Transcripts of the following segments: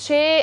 6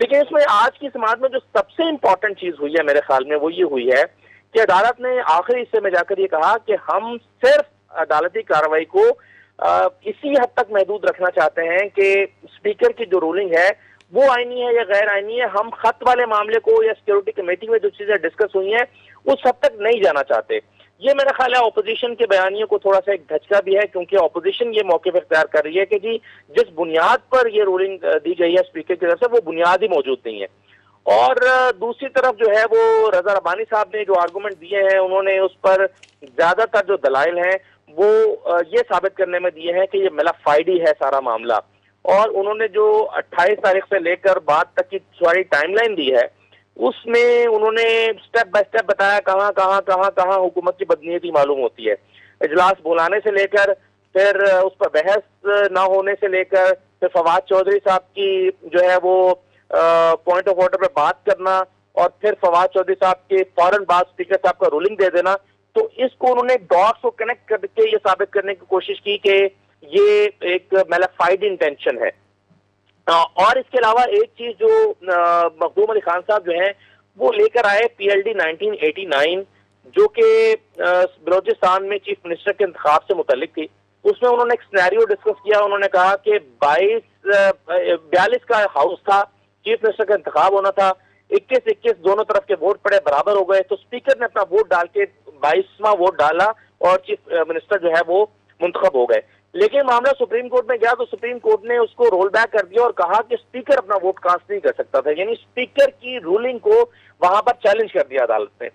لیکن اس میں آج کی سماعت میں جو سب سے امپورٹنٹ چیز ہوئی ہے میرے خیال میں وہ یہ ہوئی ہے کہ عدالت نے آخری حصے میں جا کر یہ کہا کہ ہم صرف عدالتی کارروائی کو اسی حد تک محدود رکھنا چاہتے ہیں کہ اسپیکر کی جو رولنگ ہے وہ آئینی ہے یا غیر آئینی ہے. ہم خط والے معاملے کو یا سیکورٹی کمیٹی میں جو چیزیں ڈسکس ہوئی ہیں اس حد تک نہیں جانا چاہتے. یہ میرا خیال ہے اپوزیشن کے بیانیوں کو تھوڑا سا ایک دھچکا بھی ہے, کیونکہ اپوزیشن یہ موقف اختیار کر رہی ہے کہ جی جس بنیاد پر یہ رولنگ دی گئی ہے اسپیکر کی طرف سے وہ بنیاد ہی موجود نہیں ہے. اور دوسری طرف جو ہے وہ رضا ربانی صاحب نے جو آرگومنٹ دیے ہیں انہوں نے اس پر زیادہ تر جو دلائل ہیں وہ یہ ثابت کرنے میں دیے ہیں کہ یہ ملافائڈی ہے سارا معاملہ. اور انہوں نے جو 28 تاریخ سے لے کر بعد تک کی ساری ٹائم لائن دی ہے اس میں انہوں نے سٹیپ بائی سٹیپ بتایا کہاں کہاں کہاں کہاں حکومت کی بدنیتی معلوم ہوتی ہے. اجلاس بلانے سے لے کر پھر اس پر بحث نہ ہونے سے لے کر پھر فواد چودھری صاحب کی جو ہے وہ پوائنٹ آف آرڈر پہ بات کرنا اور پھر فواد چودھری صاحب کے فوراً بعد اسپیکر صاحب کا رولنگ دے دینا. تو اس کو انہوں نے ڈاٹس کو کنیکٹ کر کے یہ ثابت کرنے کی کوشش کی کہ یہ ایک میلافائڈ انٹینشن ہے. اور اس کے علاوہ ایک چیز جو مخدوم علی خان صاحب جو ہیں وہ لے کر آئے پی ایل ڈی 1989 جو کہ بلوچستان میں چیف منسٹر کے انتخاب سے متعلق تھی. اس میں انہوں نے ایک سینیریو ڈسکس کیا. انہوں نے کہا کہ 42 کا ہاؤس تھا, چیف منسٹر کا انتخاب ہونا تھا, 21 دونوں طرف کے ووٹ پڑے برابر ہو گئے, تو اسپیکر نے اپنا ووٹ ڈال کے 22واں ووٹ ڈالا اور چیف منسٹر جو ہے وہ منتخب ہو گئے. لیکن معاملہ سپریم کورٹ میں گیا تو سپریم کورٹ نے اس کو رول بیک کر دیا اور کہا کہ اسپیکر اپنا ووٹ کاسٹ نہیں کر سکتا تھا, یعنی اسپیکر کی رولنگ کو وہاں پر چیلنج کر دیا عدالت نے.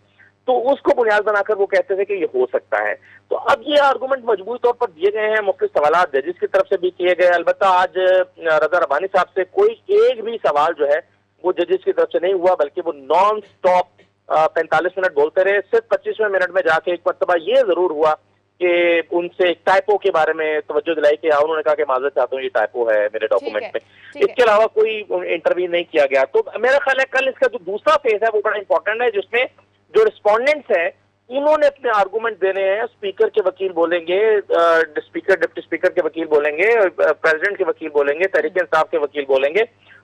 تو اس کو بنیاد بنا کر وہ کہتے تھے کہ یہ ہو سکتا ہے. تو اب یہ آرگومنٹ مجموعی طور پر دیے گئے ہیں, مختلف سوالات ججز کی طرف سے بھی کیے گئے. البتہ آج رضا ربانی صاحب سے کوئی ایک بھی سوال جو ہے وہ ججز کی طرف سے نہیں ہوا, بلکہ وہ نان سٹاپ 45 منٹ بولتے رہے. صرف 25ویں منٹ میں جا کے ایک مرتبہ یہ ضرور ہوا کہ ان سے ایک ٹائپو کے بارے میں توجہ دلائی کہ انہوں نے کہا کہ معذرت چاہتا ہوں یہ ٹائپو ہے میرے ڈاکومنٹ میں. اس کے علاوہ کوئی انٹرویو نہیں کیا گیا. تو میرا خیال ہے کل اس کا جو دوسرا فیز ہے وہ بڑا امپورٹنٹ ہے, جس میں جو رسپونڈنٹس ہیں انہوں نے اپنے آرگومنٹ دینے ہیں. اسپیکر کے وکیل بولیں گے, ڈپٹی اسپیکر کے وکیل بولیں گے, پریزیڈنٹ کے وکیل بولیں گے, تحریک انصاف کے وکیل بولیں گے.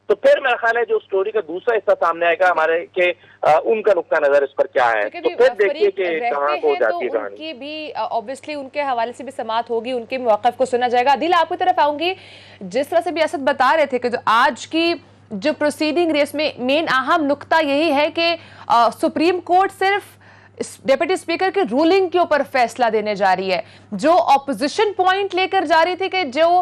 تو پھر میرا خیال ہے جو اسٹوری کا دوسرا حصہ سامنے آئے گا ہمارے کہ ان کا نقطہ نظر اس پر کیا ہے. تو پھر دیکھیے کہ کہاں کو جاتی ہے کہانی. ان کی بھی obviously ان کے حوالے سے بھی سماعت ہوگی, ان کے موقف کو سنا جائے گا. عدیل آپ کی طرف آؤں گی. جس طرح سے بھی اسد بتا رہے تھے کہ جو آج کی جو پروسیڈنگ ریس میں مین اہم نقطہ یہی ہے کہ سپریم کورٹ صرف ڈیپٹی اسپیکر کے رولنگ کے اوپر فیصلہ دینے جا رہی ہے. جو اپوزیشن پوائنٹ لے کر جا رہی تھی کہ جو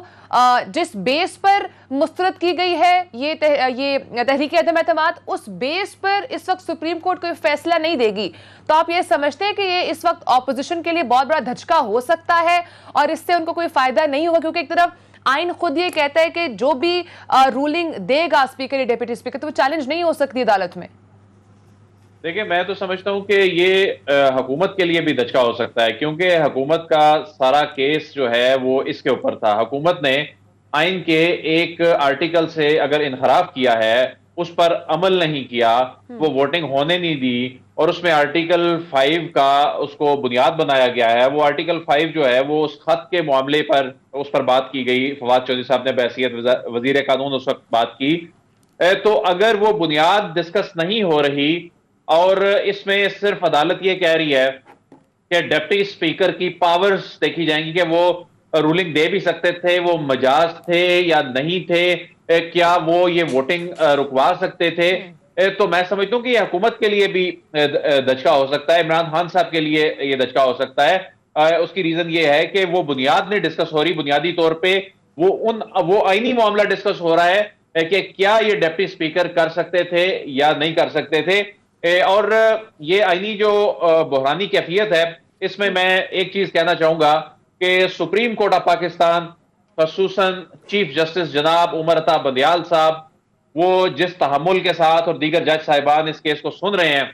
جس بیس پر مسترد کی گئی ہے یہ تحریک عدم اعتماد, اس بیس پر اس وقت سپریم کورٹ کوئی فیصلہ نہیں دے گی. تو آپ یہ سمجھتے ہیں کہ یہ اس وقت اپوزیشن کے لیے بہت بڑا دھچکا ہو سکتا ہے اور اس سے ان کو کوئی فائدہ نہیں ہوگا, کیونکہ ایک طرف آئین خود یہ کہتا ہے کہ جو بھی رولنگ دے گا اسپیکر یا ڈیپٹی اسپیکر تو وہ چیلنج نہیں ہو سکتی عدالت میں. دیکھیں میں تو سمجھتا ہوں کہ یہ حکومت کے لیے بھی دھچکا ہو سکتا ہے, کیونکہ حکومت کا سارا کیس جو ہے وہ اس کے اوپر تھا. حکومت نے آئین کے ایک آرٹیکل سے اگر انحراف کیا ہے, اس پر عمل نہیں کیا, وہ ووٹنگ ہونے نہیں دی, اور اس میں آرٹیکل 5 کا اس کو بنیاد بنایا گیا ہے. وہ آرٹیکل 5 جو ہے وہ اس خط کے معاملے پر اس پر بات کی گئی. فواد چودھری صاحب نے بحیثیت وزیر قانون اس وقت بات کی. تو اگر وہ بنیاد ڈسکس نہیں ہو رہی اور اس میں صرف عدالت یہ کہہ رہی ہے کہ ڈپٹی اسپیکر کی پاورز دیکھی جائیں گی کہ وہ رولنگ دے بھی سکتے تھے, وہ مجاز تھے یا نہیں تھے, کیا وہ یہ ووٹنگ رکوا سکتے تھے, تو میں سمجھتا ہوں کہ یہ حکومت کے لیے بھی دھچکا ہو سکتا ہے, عمران خان صاحب کے لیے یہ دھچکا ہو سکتا ہے. اس کی ریزن یہ ہے کہ وہ بنیاد نہیں ڈسکس ہو رہی. بنیادی طور پہ وہ آئینی معاملہ ڈسکس ہو رہا ہے کہ کیا یہ ڈپٹی اسپیکر کر سکتے تھے یا نہیں کر سکتے تھے. اور یہ آئینی جو بحرانی کیفیت ہے, اس میں ایک چیز کہنا چاہوں گا کہ سپریم کورٹ آف پاکستان خصوصاً چیف جسٹس جناب عمر عطا بندیال صاحب, وہ جس تحمل کے ساتھ اور دیگر جج صاحبان اس کیس کو سن رہے ہیں,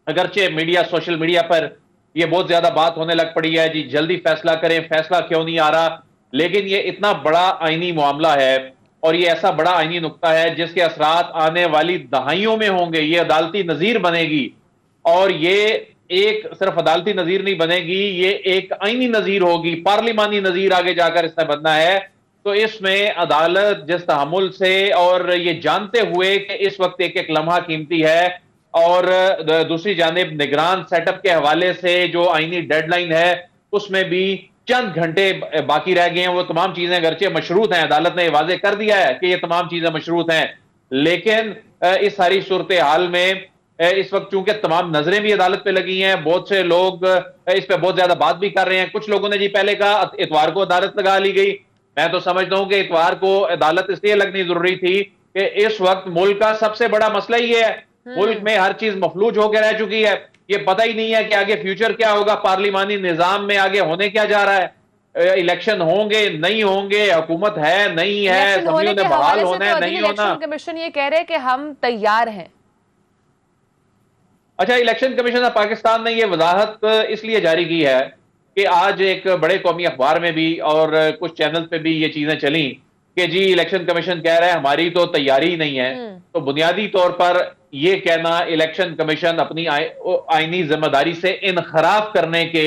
اگرچہ سوشل میڈیا پر یہ بہت زیادہ بات ہونے لگ پڑی ہے جی جلدی فیصلہ کریں, فیصلہ کیوں نہیں آ رہا, لیکن یہ اتنا بڑا آئینی معاملہ ہے اور یہ ایسا بڑا آئینی نقطہ ہے جس کے اثرات آنے والی دہائیوں میں ہوں گے. یہ عدالتی نظیر بنے گی, اور یہ ایک صرف عدالتی نظیر نہیں بنے گی, یہ ایک آئینی نظیر ہوگی, پارلیمانی نظیر آگے جا کر اس نے بننا ہے. تو اس میں عدالت جس تحمل سے اور یہ جانتے ہوئے کہ اس وقت ایک ایک لمحہ قیمتی ہے، اور دوسری جانب نگران سیٹ اپ کے حوالے سے جو آئینی ڈیڈ لائن ہے اس میں بھی چند گھنٹے باقی رہ گئے ہیں، وہ تمام چیزیں اگرچہ مشروط ہیں، عدالت نے واضح کر دیا ہے کہ یہ تمام چیزیں مشروط ہیں، لیکن اس ساری صورتحال میں اس وقت چونکہ تمام نظریں بھی عدالت پہ لگی ہیں، بہت سے لوگ اس پہ بہت زیادہ بات بھی کر رہے ہیں۔ کچھ لوگوں نے جی پہلے کہا اتوار کو عدالت لگا لی گئی، میں تو سمجھتا ہوں کہ اتوار کو عدالت اس لیے لگنی ضروری تھی کہ اس وقت ملک کا سب سے بڑا مسئلہ یہ ہے، ملک میں ہر چیز مفلوج ہو کے رہ چکی ہے، یہ پتہ ہی نہیں ہے کہ آگے فیوچر کیا ہوگا، پارلیمانی نظام میں آگے ہونے کیا جا رہا ہے، الیکشن ہوں گے نہیں ہوں گے، حکومت ہے نہیں ہے، اسمبلیوں نے بحال ہونا ہے نہیں ہونا۔ الیکشن کمیشن یہ کہہ رہے ہیں کہ ہم تیار ہیں۔ اچھا، الیکشن کمیشن آف پاکستان نے یہ وضاحت اس لیے جاری کی ہے کہ آج ایک بڑے قومی اخبار میں بھی اور کچھ چینل پہ بھی یہ چیزیں چلیں کہ جی الیکشن کمیشن کہہ رہا ہے ہماری تو تیاری نہیں ہے، تو بنیادی طور پر یہ کہنا الیکشن کمیشن اپنی آئینی ذمہ داری سے انحراف کرنے کے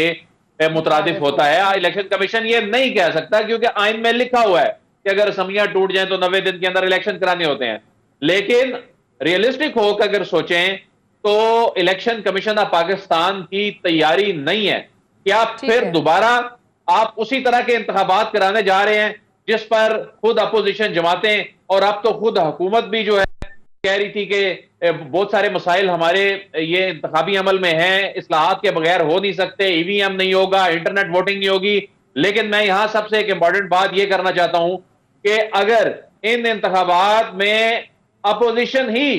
مترادف ہوتا ہے۔ الیکشن کمیشن یہ نہیں کہہ سکتا کیونکہ آئین میں لکھا ہوا ہے کہ اگر اسمبلیاں ٹوٹ جائیں تو 90 دن کے اندر الیکشن کرانے ہوتے ہیں، لیکن ریئلسٹک ہو کر اگر سوچیں تو الیکشن کمیشن آف پاکستان کی تیاری نہیں ہے کہ آپ پھر دوبارہ آپ اسی طرح کے انتخابات کرانے جا رہے ہیں جس پر خود اپوزیشن جماعتیں اور اب تو خود حکومت بھی جو ہے کہہ رہی تھی کہ بہت سارے مسائل ہمارے یہ انتخابی عمل میں ہیں، اصلاحات کے بغیر ہو نہیں سکتے، ای وی ایم نہیں ہوگا، انٹرنیٹ ووٹنگ نہیں ہوگی۔ لیکن میں یہاں سب سے ایک امپورٹنٹ بات یہ کرنا چاہتا ہوں کہ اگر ان انتخابات میں اپوزیشن ہی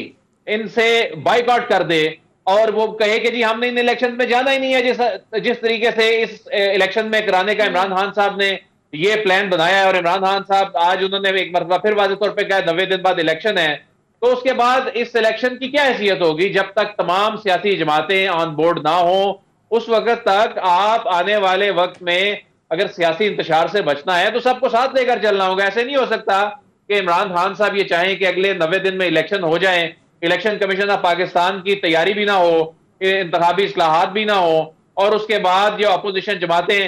ان سے بائیکاٹ کر دے اور وہ کہے کہ جی ہم نے ان الیکشن میں جانا ہی نہیں ہے، جس طریقے سے اس الیکشن میں کرانے کا عمران خان صاحب نے یہ پلان بنایا ہے، اور عمران خان صاحب آج انہوں نے ایک مرتبہ پھر واضح طور پہ کہا 90 دن بعد الیکشن ہے، تو اس کے بعد اس الیکشن کی کیا حیثیت ہوگی جب تک تمام سیاسی جماعتیں آن بورڈ نہ ہوں؟ اس وقت تک آپ آنے والے وقت میں اگر سیاسی انتشار سے بچنا ہے تو سب کو ساتھ لے کر چلنا ہوگا۔ ایسے نہیں ہو سکتا کہ عمران خان صاحب یہ چاہیں کہ اگلے 90 دن میں الیکشن ہو جائیں، الیکشن کمیشن آف پاکستان کی تیاری بھی نہ ہو، انتخابی اصلاحات بھی نہ ہو، اور اس کے بعد جو اپوزیشن جماعتیں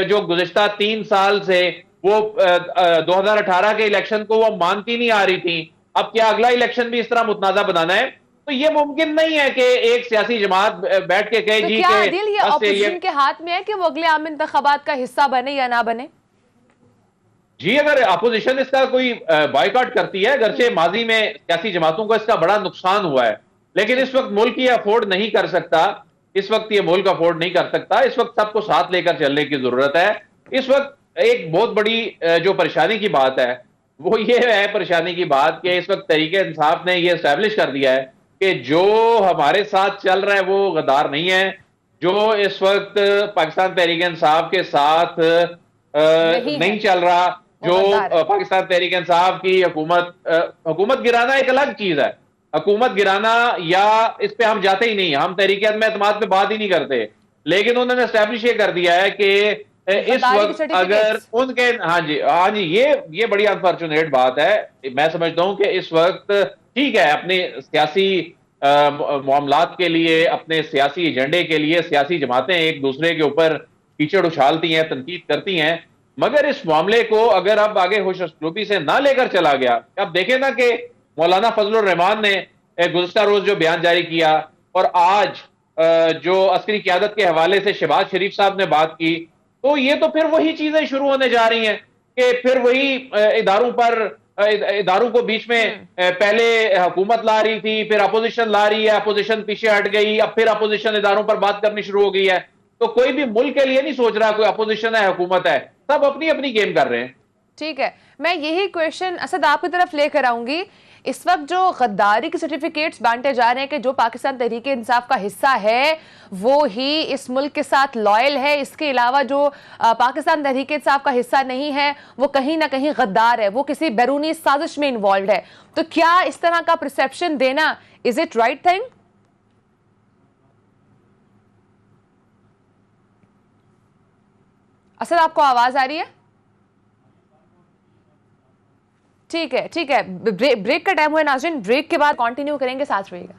جو گزشتہ 3 سال سے وہ 2018 کے الیکشن کو وہ مانتی نہیں آ رہی تھیں، اب کیا اگلا الیکشن بھی اس طرح متنازع بنانا ہے؟ تو یہ ممکن نہیں ہے کہ ایک سیاسی جماعت بیٹھ کے کہے جی کیا عادل یہ اپوزیشن کے ہاتھ میں ہے کہ وہ اگلے عام انتخابات کا حصہ بنے یا نہ بنے؟ جی اگر اپوزیشن اس کا کوئی بائیکاٹ کرتی ہے، اگرچہ ماضی میں سیاسی جماعتوں کو اس کا بڑا نقصان ہوا ہے، لیکن اس وقت ملک یہ افورڈ نہیں کر سکتا، اس وقت یہ ملک افورڈ نہیں کر سکتا، اس وقت سب کو ساتھ لے کر چلنے کی ضرورت ہے۔ اس وقت ایک بہت بڑی جو پریشانی کی بات ہے وہ یہ ہے، پریشانی کی بات کہ اس وقت تحریک انصاف نے یہ اسٹیبلش کر دیا ہے کہ جو ہمارے ساتھ چل رہا ہے وہ غدار نہیں ہے، جو اس وقت پاکستان تحریک انصاف کے ساتھ نہیں چل رہا، جو پاکستان تحریک انصاف کی حکومت گرانا ایک الگ چیز ہے، حکومت گرانا یا اس پہ ہم جاتے ہی نہیں، ہم تحریک میں اعتماد پہ بات ہی نہیں کرتے، لیکن انہوں نے اسٹیبلش یہ کر دیا ہے کہ اس وقت اگر ان کے ہاں جی یہ بڑی انفارچونیٹ بات ہے۔ میں سمجھتا ہوں کہ اس وقت ٹھیک ہے اپنے سیاسی معاملات کے لیے، اپنے سیاسی ایجنڈے کے لیے سیاسی جماعتیں ایک دوسرے کے اوپر کیچڑ اچھالتی ہیں، تنقید کرتی ہیں، مگر اس معاملے کو اگر اب آگے ہوش اسلوبی سے نہ لے کر چلا گیا، اب دیکھیں نا کہ مولانا فضل الرحمان نے گزشتہ روز جو بیان جاری کیا اور آج جو عسکری قیادت کے حوالے سے شہباز شریف صاحب نے بات کی، تو یہ تو پھر وہی چیزیں شروع ہونے جا رہی ہیں کہ پھر وہی اداروں کو بیچ میں پہلے حکومت لا رہی تھی، پھر اپوزیشن لا رہی ہے، اپوزیشن پیچھے ہٹ گئی، اب پھر اپوزیشن اداروں پر بات کرنی شروع ہو گئی ہے۔ تو کوئی بھی ملک کے لیے نہیں سوچ رہا کوئی اپوزیشن ہے حکومت ہے، سب اپنی اپنی گیم کر رہے ہیں۔ ٹھیک ہے، میں یہی کویشچن اسد آپ کی طرف لے کر آؤں گی۔ اس وقت جو غداری کے سرٹیفکیٹس بانٹے جا رہے ہیں کہ جو پاکستان تحریک انصاف کا حصہ ہے وہ ہی اس ملک کے ساتھ لائل ہے، اس کے علاوہ جو پاکستان تحریک انصاف کا حصہ نہیں ہے وہ کہیں نہ کہیں غدار ہے، وہ کسی بیرونی سازش میں انوالوڈ ہے، تو کیا اس طرح کا پرسیپشن دینا is it right thing? Asad آپ کو آواز آ رہی ہے؟ ٹھیک ہے، بریک کا ٹائم ہوئے ناظرین، بریک کے بعد کنٹینیو کریں گے، ساتھ رہیے گا۔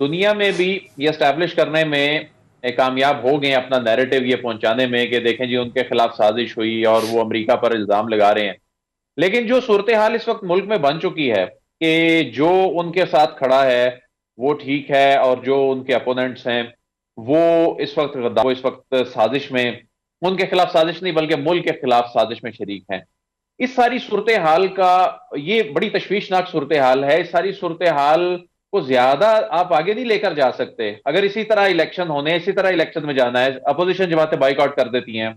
دنیا میں بھی یہ اسٹیبلش کرنے میں کامیاب ہو گئے ہیں، اپنا نیریٹو یہ پہنچانے میں کہ دیکھیں جی ان کے خلاف سازش ہوئی اور وہ امریکہ پر الزام لگا رہے ہیں. لیکن جو صورتحال اس وقت ملک میں بن چکی ہے کہ جو ان کے ساتھ کھڑا ہے وہ ٹھیک ہے، اور جو ان کے اپوننٹس ہیں وہ اس وقت سازش میں، ان کے خلاف سازش نہیں بلکہ ملک کے خلاف سازش میں شریک ہیں. اس ساری صورتحال کا یہ بڑی تشویشناک صورتحال ہے. اس ساری صورتحال کو زیادہ آپ آگے نہیں لے کر جا سکتے. اگر اسی طرح الیکشن ہونے، اسی طرح الیکشن میں جانا ہے، اپوزیشن جماعتیں بائیک آؤٹ کر دیتی ہیں،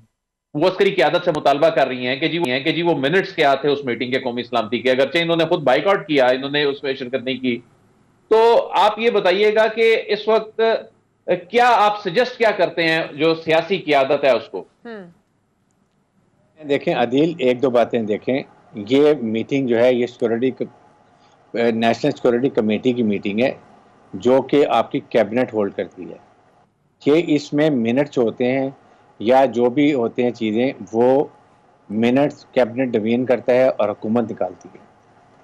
وہ عسکری قیادت سے مطالبہ کر رہی ہیں کہ جی وہ منٹس کیا تھے اس میٹنگ کے قومی سلامتی کے، اگرچہ انہوں نے خود بائیک آؤٹ کیا، انہوں نے اس میں شرکت نہیں کی. تو آپ یہ بتائیے گا کہ اس وقت کیا آپ سجیسٹ کیا کرتے ہیں جو سیاسی قیادت ہے اس کو؟ دیکھیں عدیل، ایک دو باتیں دیکھیں. یہ میٹنگ جو ہے یہ نیشنل سیکورٹی کمیٹی کی میٹنگ ہے جو کہ آپ کی کیبنٹ ہولڈ کرتی ہے. کہ اس میں منٹس ہوتے ہیں یا جو بھی ہوتے ہیں چیزیں، وہ منٹس کیبنٹ ڈوین کرتا ہے اور حکومت نکالتی ہے.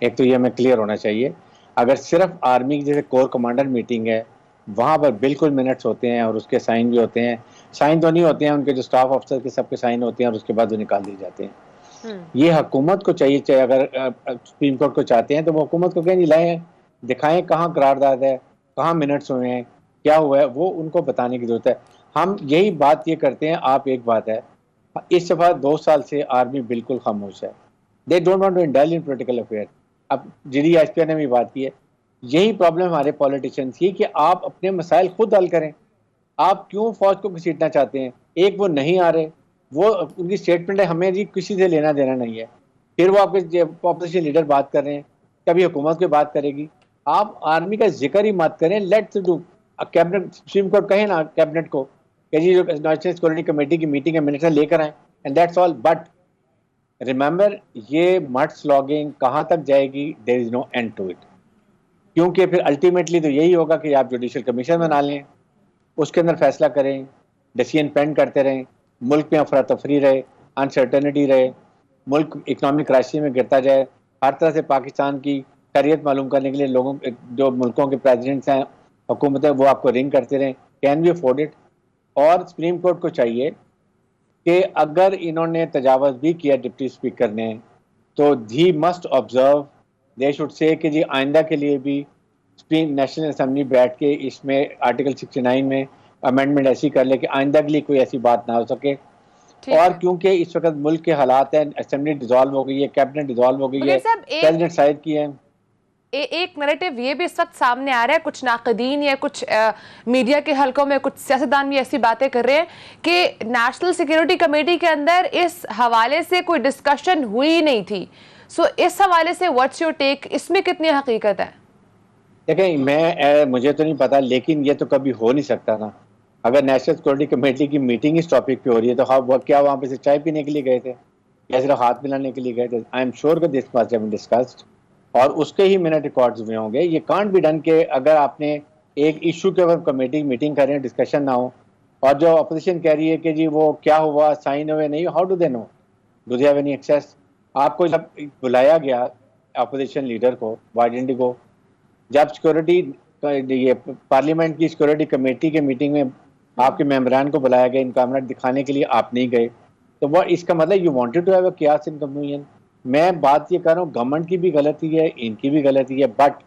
ایک تو یہ ہمیں کلیئر ہونا چاہیے. اگر صرف آرمی کی جیسے کور کمانڈر میٹنگ ہے وہاں پر بالکل منٹس ہوتے ہیں اور اس کے سائن بھی ہوتے ہیں. سائن تو نہیں ہوتے ہیں، ان کے جو سٹاف افسر کے سب کے سائن ہوتے ہیں اور اس کے بعد وہ نکال دیے جاتے ہیں. یہ حکومت کو چاہیے اگر سپریم کورٹ کو چاہتے ہیں تو وہ حکومت کو کہیں نہیں لائیں، دکھائیں کہاں قرارداد ہے، کہاں منٹس ہوئے ہیں، کیا ہوا ہے، وہ ان کو بتانے کی ضرورت ہے. ہم یہی بات یہ کرتے ہیں. آپ ایک بات ہے، اس دفعہ 2 سال سے آرمی بالکل خاموش ہے. They don't want to indulge in political affair. اب جی ڈی ایس پی نے بھی بات کی ہے. یہی پرابلم ہمارے پولیٹیشینس کی کہ آپ اپنے مسائل خود حل کریں. آپ کیوں فوج کو گھسیٹنا چاہتے ہیں؟ ایک وہ نہیں آ رہے، وہ ان کی اسٹیٹمنٹ ہے ہمیں جی کسی سے لینا دینا نہیں ہے. پھر وہ آپ کے اپوزیشن لیڈر بات کر رہے ہیں، کبھی حکومت کی بات کرے گی. آپ آرمی کا ذکر ہی مت کریں. Let's do cabinet, supreme court کہیں نا کیبنٹ کو کہ جی جو نیشنل سیکورٹی کمیٹی کی میٹنگ ہے منٹس لے کر آئیں، and that's all. But remember یہ مڈ سلاگنگ کہاں تک جائے گی؟ دیر از نو اینڈ ٹو اٹ. کیونکہ پھر الٹیمیٹلی تو یہی ہوگا کہ آپ جوڈیشل کمیشن بنا لیں، اس کے اندر فیصلہ کریں، ڈیسیژن پین کرتے رہیں، ملک میں افراتفری رہے، انسرٹنٹی رہے، ملک اکنامک کرائسس میں گرتا جائے. ہر طرح سے پاکستان کی خیریت معلوم کرنے کے لیے لوگوں جو ملکوں کے پریزیڈنٹس ہیں، حکومتیں، وہ آپ کو رنگ کرتے رہیں. Can we afford it? اور سپریم کورٹ کو چاہیے کہ اگر انہوں نے تجاوز بھی کیا ڈپٹی اسپیکر نے تو he must observe, they should say کہ جی آئندہ کے لیے بھی نیشنل اسمبلی بیٹھ کے اس میں آرٹیکل 69 میں امینڈمنٹ ایسی کر لے کہ آئندہ کے لیے کوئی ایسی بات نہ ہو سکے. اور کیونکہ اس وقت ملک کے حالات ہیں، اسمبلی ڈیزالو ہو گئی ہے، کیبنٹ ڈیزالو ہو گئی ہے، پریزیڈنٹ سائد کی ہے. ایک نیریٹو یہ بھی اس وقت سامنے آ رہا ہے، کچھ ناقدین یا کچھ میڈیا کے حلقوں میں کچھ سیاستدان بھی ایسی باتیں کر رہے ہیں کہ نیشنل سیکیورٹی کمیٹی کے اندر اس حوالے سے کوئی ڈسکشن ہوئی نہیں تھی. سو اس حوالے سے واٹس یور ٹیک؟ اس میں کتنی حقیقت ہے؟ دیکھیں مجھے تو نہیں پتا، لیکن یہ تو کبھی ہو نہیں سکتا نا. اگر نیشنل سیکورٹی کمیٹی کی میٹنگ اس ٹاپک پہ ہو رہی ہے تو کیا وہاں پہ سے چائے پینے کے لیے گئے تھے یا صرف ہاتھ ملانے کے لیے گئے تھے؟ آئی ایم شیور کہ this must have been discussed اور اس کے ہی منٹ ریکارڈز ہوئے ہوں گے. یہ کانٹ بی ڈن کہ اگر آپ نے ایک ایشو کے اوپر کمیٹی میٹنگ کر رہے ہیں، ڈسکشن نہ ہو، اور جو اپوزیشن کہہ رہی ہے کہ جی وہ کیا ہوا، سائن ہوئے نہیں، how do they know? Do they have any access? آپ کو جب بلایا گیا اپوزیشن لیڈر کو، وائڈنڈی کو، جب سیکورٹی یہ پارلیمنٹ کی سیکورٹی کمیٹی کے میٹنگ میں آپ کے ممبران کو بلایا گیا انکامنٹ دکھانے کے لیے، آپ نہیں گئے، تو وہ اس کا مطلب you wanted to have a chaos in communion. میں بات یہ کر رہا ہوں گورنمنٹ کی بھی غلطی ہے، ان کی بھی غلطی ہے، بٹ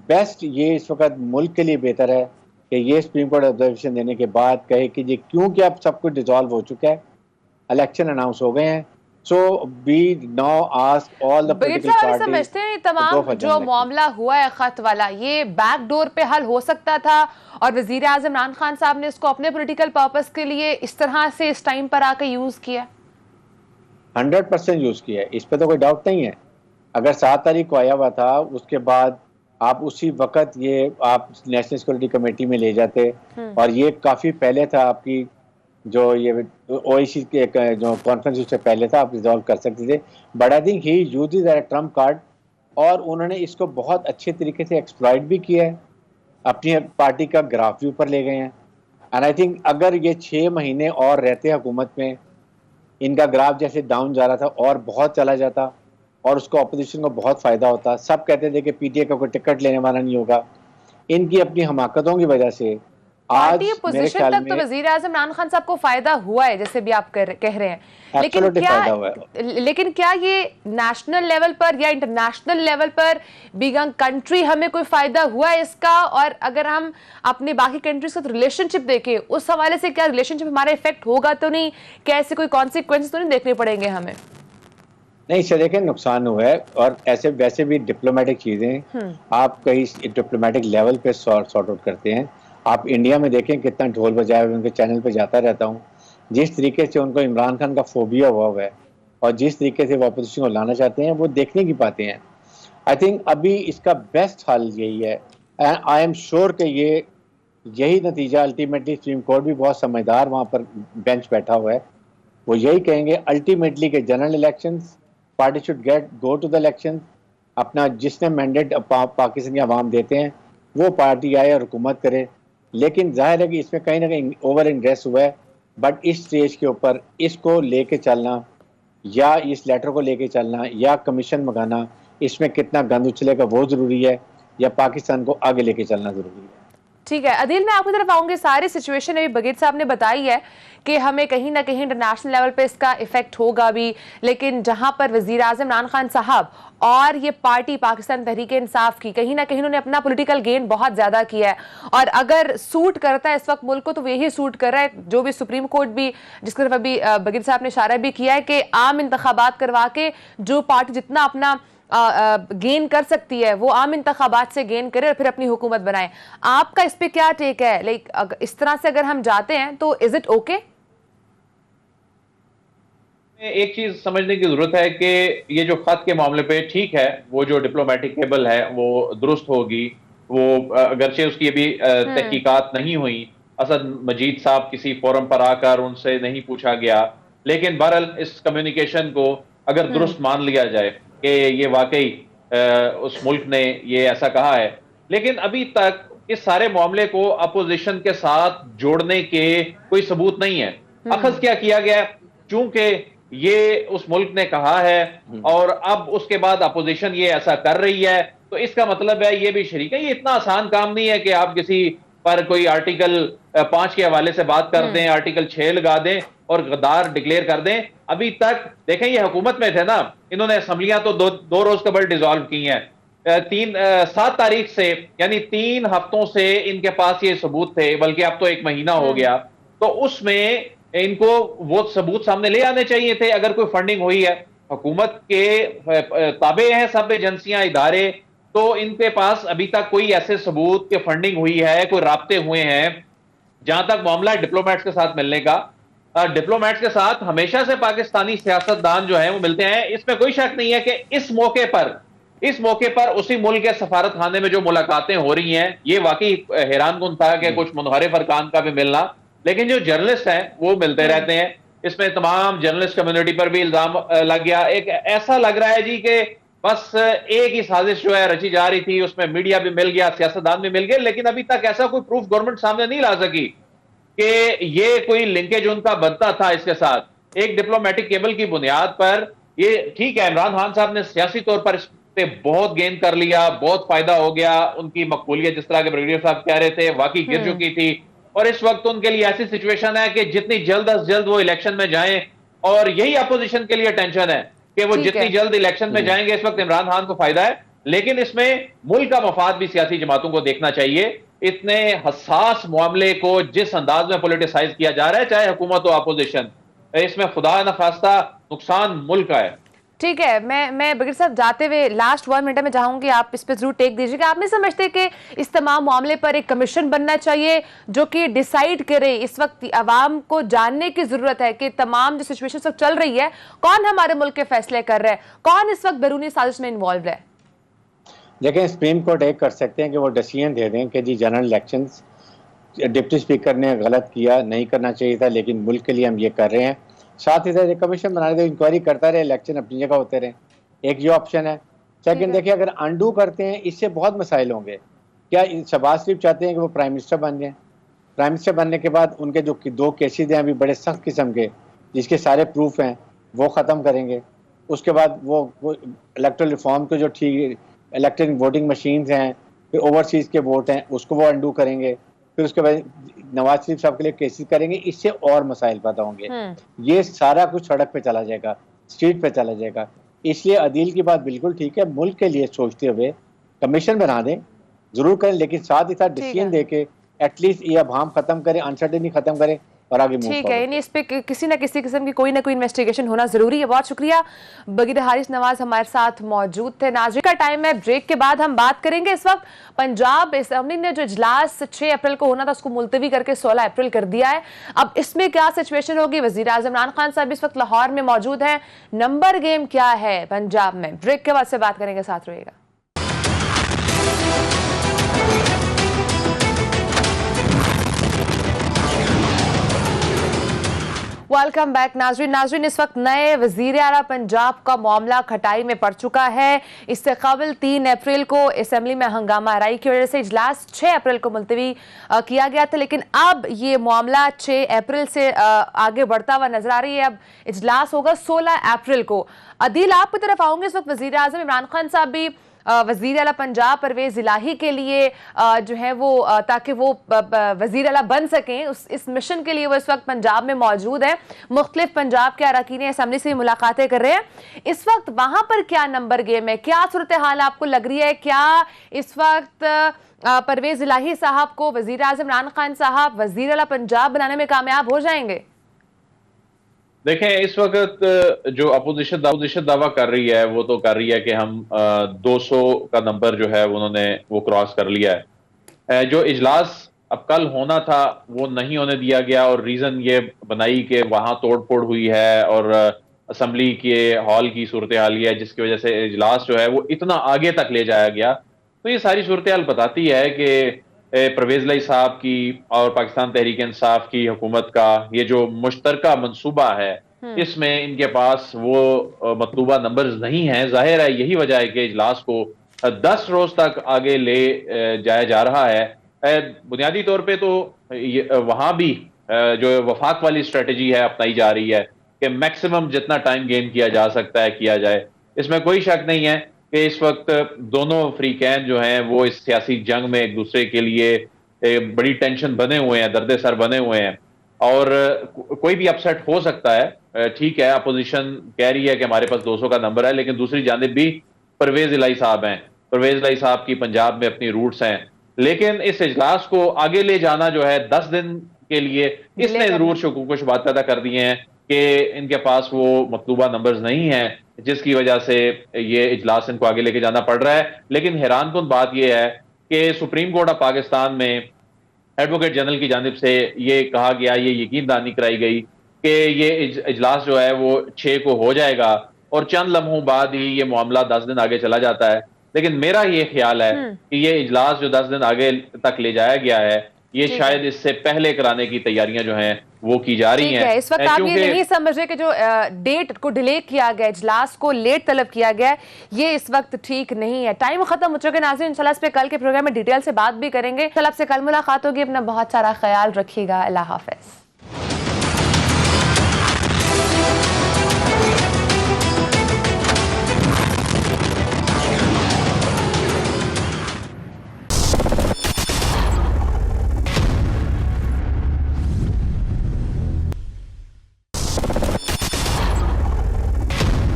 بیسٹ یہ اس وقت ملک کے لیے بہتر ہے کہ یہ سپریم کورٹ آبزرویشن دینے کے بعد کہے کہ یہ کیونکہ اب سب کچھ ڈیزالو ہو چکا ہے، الیکشن اناؤنس ہو گئے ہیں، so we now ask all the political parties. سمجھتے ہیں تمام جو معاملہ ہوا ہے خط والا یہ بیک ڈور پہ حل ہو سکتا تھا اور وزیر اعظم عمران خان صاحب نے اس کو اپنے پولیٹیکل پرپس کے لیے اس طرح سے اس ٹائم پر آ کے یوز کیا؟ 100% یوز کیا ہے، اس پہ تو کوئی ڈاؤٹ نہیں ہے. اگر 7 تاریخ کو آیا ہوا تھا، اس کے بعد آپ اسی وقت یہ آپ نیشنل سیکورٹی کمیٹی میں لے جاتے، اور یہ کافی پہلے تھا آپ کی جو یہ او ای سی کے جو کانفرنس اس سے پہلے تھا، آپ ریزالو کر سکتے تھے. But I think he use a Trump card, اور انہوں نے اس کو بہت اچھے طریقے سے ایکسپلائٹ بھی کیا ہے، اپنی پارٹی کا گراف بھی اوپر لے گئے ہیں. اینڈ آئی تھنک اگر یہ 6 مہینے اور رہتے حکومت میں، ان کا گراف جیسے ڈاؤن جا رہا تھا اور بہت چلا جاتا اور اس کو اپوزیشن کو بہت فائدہ ہوتا. سب کہتے تھے کہ پی ٹی اے کا کوئی ٹکٹ لینے والا نہیں ہوگا، ان کی اپنی حماقتوں کی وجہ سے آج پارٹی میرے اپوزیشن خیال تک تو میں وزیر اعظم عمران خان صاحب کو فائدہ ہوا ہے جیسے بھی آپ کہہ رہے ہیں، لیکن کیا یہ نیشنل لیول پر یا انٹرنیشنل لیول پر بیگنگ کنٹری ہمیں کوئی فائدہ ہوا ہے اس کا؟ اور اگر ہم اپنے باقی کنٹریز کا ریلیشن شپ دیکھیں اس حوالے سے کیا ریلیشن شپ ہمارا افیکٹ ہوگا تو نہیں؟ کیا ایسے کوئی کانسیکوینسز تو نہیں دیکھنے پڑیں گے ہمیں؟ نہیں سے دیکھیں نقصان ہوا ہے، اور ایسے ویسے بھی ڈپلومیٹک چیزیں آپ کئی ڈپلومیٹک لیول پہ سارٹ آؤٹ کرتے ہیں. آپ انڈیا میں دیکھیں کتنا ڈھول بجائے ہوئے ان کے چینل پہ جاتا رہتا ہوں، جس طریقے سے ان کو عمران خان کا فوبیا ہوا ہے اور جس طریقے سے وہ اپوزیشن کو لانا چاہتے ہیں وہ دیکھنے کی باتیں ہیں. آئی تھنک ابھی اس کا بیسٹ حل یہی ہے، آئی ایم شیور کہ یہی نتیجہ الٹیمیٹلی سپریم کورٹ بھی بہت سمجھدار وہاں پر بینچ بیٹھا ہوا ہے، وہ یہی کہیں گے الٹیمیٹلی کہ general elections party should go to the election. اپنا جس نے مینڈیٹ پاکستانی عوام دیتے ہیں وہ پارٹی آئے اور حکومت کرے. لیکن ظاہر ہے کہ اس میں کہیں نہ کہیں اوور انٹریسٹ ہوا ہے، بٹ اس اسٹیج کے اوپر اس کو لے کے چلنا یا اس لیٹر کو لے کے چلنا یا کمیشن منگانا، اس میں کتنا گند اچھلے گا وہ ضروری ہے، یا پاکستان کو آگے لے کے چلنا ضروری ہے. ٹھیک ہے عدیل، میں آپ کی طرف آؤں گی. ساری سچویشن ابھی بغیر صاحب نے بتائی ہے کہ ہمیں کہیں نہ کہیں انٹرنیشنل لیول پہ اس کا افیکٹ ہوگا بھی، لیکن جہاں پر وزیر اعظم عمران خان صاحب اور یہ پارٹی پاکستان تحریک انصاف کی کہیں نہ کہیں انہوں نے اپنا پولیٹیکل گین بہت زیادہ کیا ہے، اور اگر سوٹ کرتا ہے اس وقت ملک کو تو وہ یہی سوٹ کر رہا ہے جو بھی سپریم کورٹ بھی جس کی طرف ابھی بغیر صاحب نے اشارہ بھی کیا ہے کہ عام انتخابات کروا کے جو پارٹی جتنا اپنا گین کر سکتی ہے وہ عام انتخابات سے گین کرے اور پھر اپنی حکومت بنائے. آپ کا اس پہ کیا ٹیک ہے؟ لائک اس طرح سے اگر ہم جاتے ہیں تو از اٹ اوکے؟ ایک چیز سمجھنے کی ضرورت ہے کہ یہ جو خط کے معاملے پہ ٹھیک ہے، وہ جو ڈپلومیٹک کیبل ہے وہ درست ہوگی، وہ اگرچہ اس کی ابھی تحقیقات نہیں ہوئی، اسد مجید صاحب کسی فورم پر آ کر ان سے نہیں پوچھا گیا، لیکن بہرحال اس کمیونیکیشن کو اگر درست مان لیا جائے کہ یہ واقعی اس ملک نے یہ ایسا کہا ہے، لیکن ابھی تک اس سارے معاملے کو اپوزیشن کے ساتھ جوڑنے کے کوئی ثبوت نہیں ہے. اخذ کیا کیا گیا؟ چونکہ یہ اس ملک نے کہا ہے اور اب اس کے بعد اپوزیشن یہ ایسا کر رہی ہے تو اس کا مطلب ہے یہ بھی شریک ہے. یہ اتنا آسان کام نہیں ہے کہ آپ کسی پر کوئی آرٹیکل 5 کے حوالے سے بات کر دیں، آرٹیکل 6 لگا دیں اور غدار ڈکلیئر کر دیں. ابھی تک دیکھیں یہ حکومت میں تھے نا، انہوں نے اسمبلیاں تو دو روز قبل ڈیزالو کی ہیں. 7 تاریخ سے یعنی 3 ہفتوں سے ان کے پاس یہ ثبوت تھے، بلکہ اب تو 1 مہینہ ہو گیا. تو اس میں ان کو وہ ثبوت سامنے لے آنے چاہیے تھے. اگر کوئی فنڈنگ ہوئی ہے، حکومت کے تابع ہیں سب ایجنسیاں ادارے، تو ان کے پاس ابھی تک کوئی ایسے ثبوت کہ فنڈنگ ہوئی ہے، کوئی رابطے ہوئے ہیں. جہاں تک معاملہ ڈپلومیٹس کے ساتھ ملنے کا، ڈپلومیٹس کے ساتھ ہمیشہ سے پاکستانی سیاستدان جو ہیں وہ ملتے ہیں. اس میں کوئی شک نہیں ہے کہ اس موقع پر اسی ملک کے سفارت خانے میں جو ملاقاتیں ہو رہی ہیں یہ واقعی حیران کن تھا کہ کچھ منحرف ارکان کا بھی ملنا، لیکن جو جرنلسٹ ہیں وہ ملتے رہتے ہیں. اس میں تمام جرنلسٹ کمیونٹی پر بھی الزام لگ گیا. ایک ایسا لگ رہا ہے جی کہ بس ایک ہی سازش جو ہے رچی جا رہی تھی، اس میں میڈیا بھی مل گیا، سیاستدان بھی مل گئے، لیکن ابھی تک ایسا کوئی پروف گورنمنٹ سامنے نہیں لا سکی کہ یہ کوئی لنکیج ان کا بنتا تھا اس کے ساتھ. ایک ڈپلومیٹک کیبل کی بنیاد پر یہ ٹھیک ہے، عمران خان صاحب نے سیاسی طور پر اس پہ بہت گین کر لیا، بہت فائدہ ہو گیا، ان کی مقبولیت جس طرح کے بریگیڈیئر صاحب کہہ رہے تھے واقعی گر چکی تھی. اور اس وقت ان کے لیے ایسی سچویشن ہے کہ جتنی جلد از جلد وہ الیکشن میں جائیں، اور یہی اپوزیشن کے لیے ٹینشن ہے کہ وہ جتنی جلد الیکشن میں جائیں گے اس وقت عمران خان کو فائدہ ہے. لیکن اس میں ملک کا مفاد بھی سیاسی جماعتوں کو دیکھنا چاہیے. اتنے حساس معاملے کو جس انداز میں پولیٹیسائز کیا جا رہا ہے، چاہے حکومت و اپوزیشن، اس میں خدا نخواستہ نقصان ملک کا ہے. ٹھیک ہے، میں بغیر صاحب جاتے ہوئے لاسٹ 1 منٹ میں چاہوں گی آپ اس پہ ضرور ٹیک دیجیے کہ آپ نہیں سمجھتے کہ اس تمام معاملے پر ایک کمیشن بننا چاہیے جو کہ ڈیسائیڈ کرے؟ اس وقت عوام کو جاننے کی ضرورت ہے کہ تمام جو سچویشن اس وقت چل رہی ہے کون ہمارے ملک کے فیصلے کر رہا ہے، کون اس وقت بیرونی سازش میں انوالوڈ ہے. دیکھیں سپریم کورٹ ایک کر سکتے ہیں کہ وہ ڈیسیژن دے دیں کہ جی جنرل الیکشنز ڈپٹی اسپیکر نے غلط کیا، نہیں کرنا چاہیے تھا، لیکن ملک کے لیے ہم یہ کر رہے ہیں. ساتھ ہی ساتھ ایک کمیشن بنا دے، انکوائری کرتا رہے، الیکشن اپنی جگہ ہوتے رہے. ایک یہ آپشن ہے. سیکنڈ دیکھیں اگر انڈو کرتے ہیں اس سے بہت مسائل ہوں گے. کیا شہباز شریف چاہتے ہیں کہ وہ پرائم منسٹر بن جائیں؟ پرائم منسٹر بننے کے بعد ان کے جو 2 کیسز ہیں ابھی بڑے سخت قسم کے جس کے سارے پروف ہیں وہ ختم کریں گے. اس کے بعد وہ الیکٹرل ریفارم کے جو ٹھیک الیکٹرک ووٹنگ مشینز ہیں، پھر اوورسیز کے ووٹ ہیں اس کو وہ انڈو کریں گے, پھر اس کے بعد نواز شریف صاحب کے لیے کیسز کریں گے, اس سے اور مسائل پیدا ہوں گے. یہ سارا کچھ سڑک پہ چلا جائے گا, اسٹریٹ پہ چلا جائے گا. اس لیے عدیل کی بات بالکل ٹھیک ہے, ملک کے لیے سوچتے ہوئے کمیشن بنا دیں ضرور کریں, لیکن ساتھ ہی ساتھ ڈیسیژن دے کے ایٹ لیسٹ یہ ابہام ختم کریں, انسرٹنٹی ختم کریں اور آگے موو ٹھیک ہے. یعنی اس پہ کسی نہ کسی قسم کی کوئی نہ کوئی انویسٹیگیشن ہونا ضروری ہے. بہت شکریہ. بگیر حارث نواز ہمارے ساتھ موجود تھے. ناظرین کا ٹائم ہے, بریک کے بعد ہم بات کریں گے. اس وقت پنجاب اسمبلی نے جو اجلاس 6 اپریل کو ہونا تھا اس کو ملتوی کر کے 16 اپریل کر دیا ہے. اب اس میں کیا سچویشن ہوگی؟ وزیر اعظم عمران خان صاحب اس وقت لاہور میں موجود ہیں. نمبر گیم کیا ہے پنجاب میں؟ بریک کے بعد سے بات کریں گے, ساتھ رہیے گا. ویلکم بیک ناظرین. اس وقت نئے وزیر اعلیٰ پنجاب کا معاملہ کھٹائی میں پڑ چکا ہے. اس سے قبل 3 اپریل کو اسمبلی میں ہنگامہ آرائی کی وجہ سے اجلاس 6 اپریل کو ملتوی کیا گیا تھا, لیکن اب یہ معاملہ 6 اپریل سے آگے بڑھتا ہوا نظر آ رہی ہے. اب اجلاس ہوگا 16 اپریل کو. عدیل, آپ کی طرف آؤں گے. اس وقت وزیر اعظم عمران خان صاحب بھی وزیر اعلیٰ پنجاب پرویز الہی کے لیے جو ہے وہ تاکہ وہ وزیر اعلیٰ بن سکیں, اس مشن کے لیے وہ اس وقت پنجاب میں موجود ہیں. مختلف پنجاب کے اراکین اسمبلی سے ملاقاتیں کر رہے ہیں. اس وقت وہاں پر کیا نمبر گیم ہے؟ کیا صورتحال آپ کو لگ رہی ہے؟ کیا اس وقت پرویز الہی صاحب کو وزیر اعظم عمران خان صاحب وزیر اعلیٰ پنجاب بنانے میں کامیاب ہو جائیں گے؟ دیکھیں, اس وقت جو اپوزیشن دعویٰ کر رہی ہے وہ تو کر رہی ہے کہ ہم 200 کا نمبر جو ہے انہوں نے وہ کراس کر لیا ہے. جو اجلاس اب کل ہونا تھا وہ نہیں ہونے دیا گیا, اور ریزن یہ بنائی کہ وہاں توڑ پھوڑ ہوئی ہے اور اسمبلی کے ہال کی صورتحال یہ ہے جس کی وجہ سے اجلاس جو ہے وہ اتنا آگے تک لے جایا گیا. تو یہ ساری صورتحال بتاتی ہے کہ پرویز الہی صاحب کی اور پاکستان تحریک انصاف کی حکومت کا یہ جو مشترکہ منصوبہ ہے اس میں ان کے پاس وہ مطلوبہ نمبرز نہیں ہیں. ظاہر ہے یہی وجہ ہے کہ اجلاس کو 10 روز تک آگے لے جایا جا رہا ہے. بنیادی طور پہ تو وہاں بھی جو وفاق والی اسٹریٹجی ہے اپنائی جا رہی ہے کہ میکسیمم جتنا ٹائم گین کیا جا سکتا ہے کیا جائے. اس میں کوئی شک نہیں ہے کہ اس وقت دونوں فریقین جو ہیں وہ اس سیاسی جنگ میں ایک دوسرے کے لیے بڑی ٹینشن بنے ہوئے ہیں, درد سر بنے ہوئے ہیں, اور کوئی بھی اپسیٹ ہو سکتا ہے. ٹھیک ہے, اپوزیشن کہہ رہی ہے کہ ہمارے پاس 200 کا نمبر ہے, لیکن دوسری جانب بھی پرویز الہی صاحب ہیں. پرویز الہی صاحب کی پنجاب میں اپنی روٹس ہیں, لیکن اس اجلاس کو آگے لے جانا جو ہے 10 دن کے لیے اس نے ضرور شکوک و شبہات پیدا کر دیے ہیں کہ ان کے پاس وہ مطلوبہ نمبرز نہیں ہیں, جس کی وجہ سے یہ اجلاس ان کو آگے لے کے جانا پڑ رہا ہے. لیکن حیران کن بات یہ ہے کہ سپریم کورٹ آف پاکستان میں ایڈوکیٹ جنرل کی جانب سے یہ کہا گیا, یہ یقین دہانی کرائی گئی کہ یہ اجلاس جو ہے وہ 6 کو ہو جائے گا, اور چند لمحوں بعد ہی یہ معاملہ 10 دن آگے چلا جاتا ہے. لیکن میرا یہ خیال ہے کہ یہ اجلاس جو 10 دن آگے تک لے جایا گیا ہے یہ شاید اس سے پہلے کرانے کی تیاریاں جو ہیں وہ کی جا رہی ہیں. اس وقت آپ یہ نہیں سمجھ رہے کہ جو ڈیٹ کو ڈیلے کیا گیا, اجلاس کو لیٹ طلب کیا گیا, یہ اس وقت ٹھیک نہیں ہے. ٹائم ختم ہو چکا ہے ناظرین. انشاءاللہ اس پہ کل کے پروگرام میں ڈیٹیل سے بات بھی کریں گے. انشاءاللہ آپ سے کل ملاقات ہوگی. اپنا بہت سارا خیال رکھیے گا. اللہ حافظ.